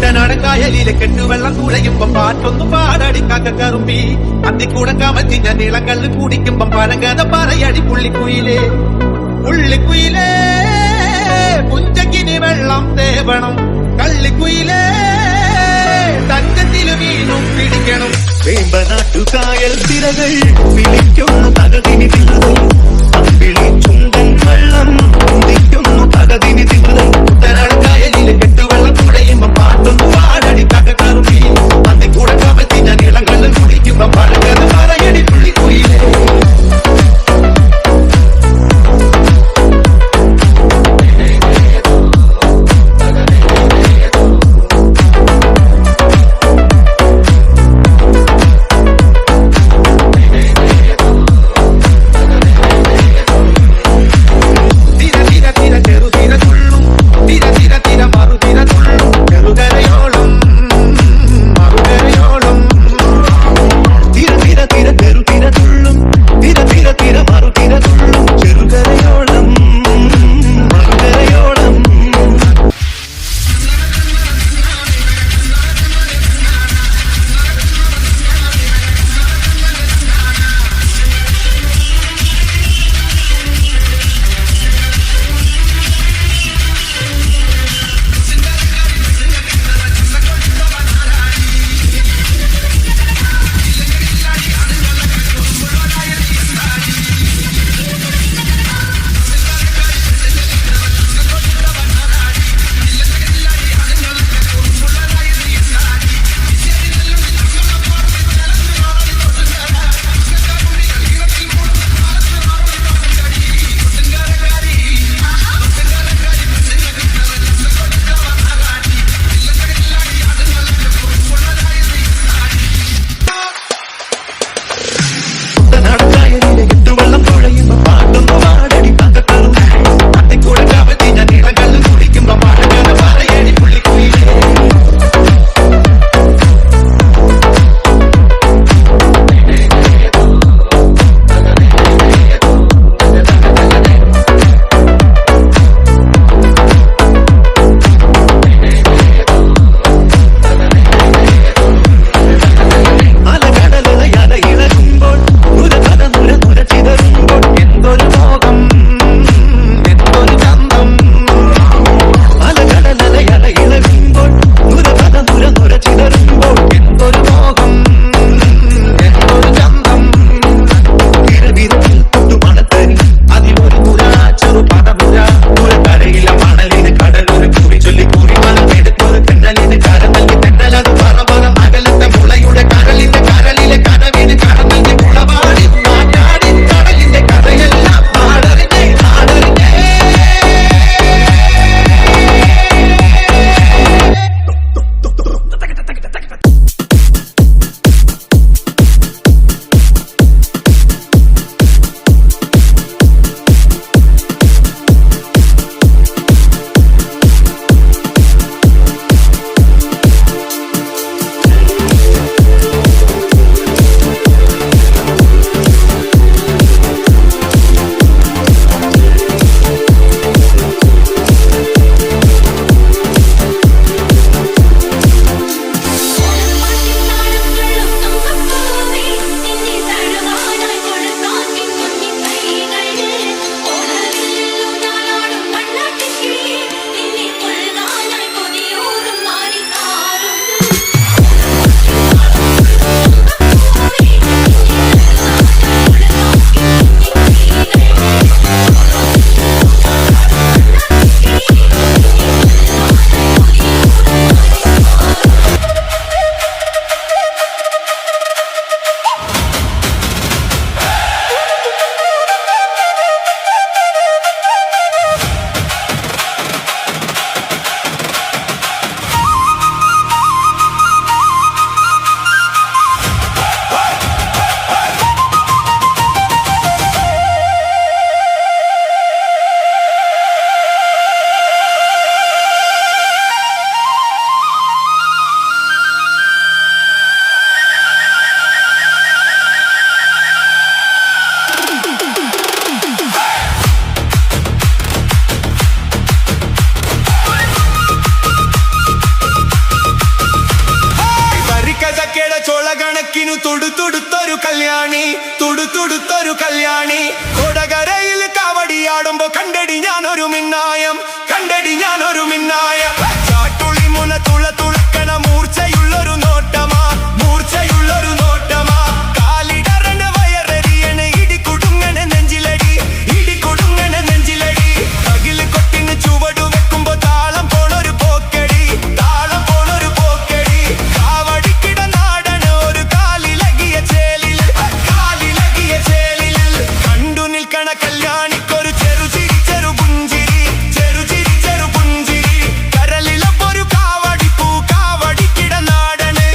കുട്ടനാടൻ കെട്ടുവെള്ളം കുഴയുമ്പം പാട്ടൊന്നും പാടടിക്കാക്ക കറുമ്പി അന്തിക്കൂടെ കമത്തിഞ്ഞ നീളങ്കല്ല് കുടിക്കുമ്പം പഴങ്കഥ പറയടി പുള്ളിക്കുയിലേ പുള്ളിക്കുയിലേ പുഞ്ചക്കിനി വെള്ളം തേവണം കള്ളിക്കുയിലേ തങ്കത്തില് വീണും പിടിക്കണം വേമ്പനാട്ടുകായൽ തിരകൾ വിളിക്കുന്നു തകതിനി തിരുതൽ അമ്പിളി ചുണ്ടൻ വെള്ളം കുടിക്കുന്നു തകതിനി തിരുതൽ കുട്ടനാടൻ കെട്ടുവെള്ളം കുഴയുമ്പം പാട്ടൊന്നും പാടടി കറുമ്പി അന്തിക്കൂടെ കമത്തിഞ്ഞ നീളങ്കല്ല് കുടിക്കുമ്പം പഴങ്കഥ പറയടി പുള്ളിക്കുയിലേ തുടുത്തൊരു കല്യാണി തുടുത്തൊരു കല്യാണി കൊടകരയിൽ കാവടിയാടുമ്പോ കണ്ടടി ഞാനൊരു മിന്നായം ചാട്ടുളി മുന തുളക്കണ മൂർച്ചയുള്ളൊരു നോട്ടമാ കാലിടറണ വയറെറിയണ ഇടികുടുങ്ങണ നെഞ്ചിലടി അകില് കൊട്ടിന് ചുവടു വെക്കുമ്പോ താളം പോണൊരു പോക്കടി കാവടിക്കിട നാടന ഒരു കാലിലകിയ ചേലിൽ കണ്ടു നിൽക്കണ കല്യാണിക്കൊരു ചെറുചിരി കരളിലൊരു കാവടിപ്പൂ കാവടിക്കിട നാടന്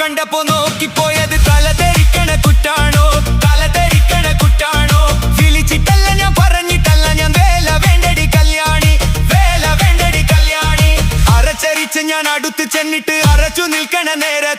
കണ്ടപ്പോ നോക്കിപ്പോയത് തലതെറിക്കണ കുറ്റാണോ വിളിച്ചിട്ടല്ല ഞാൻ പറഞ്ഞിട്ടല്ല ഞാൻ വേല വേണ്ടടി കല്യാണി അരച്ചരിച്ച് ഞാൻ അടുത്ത് ചെന്നിട്ട് അരച്ചു നിൽക്കണ നേരെ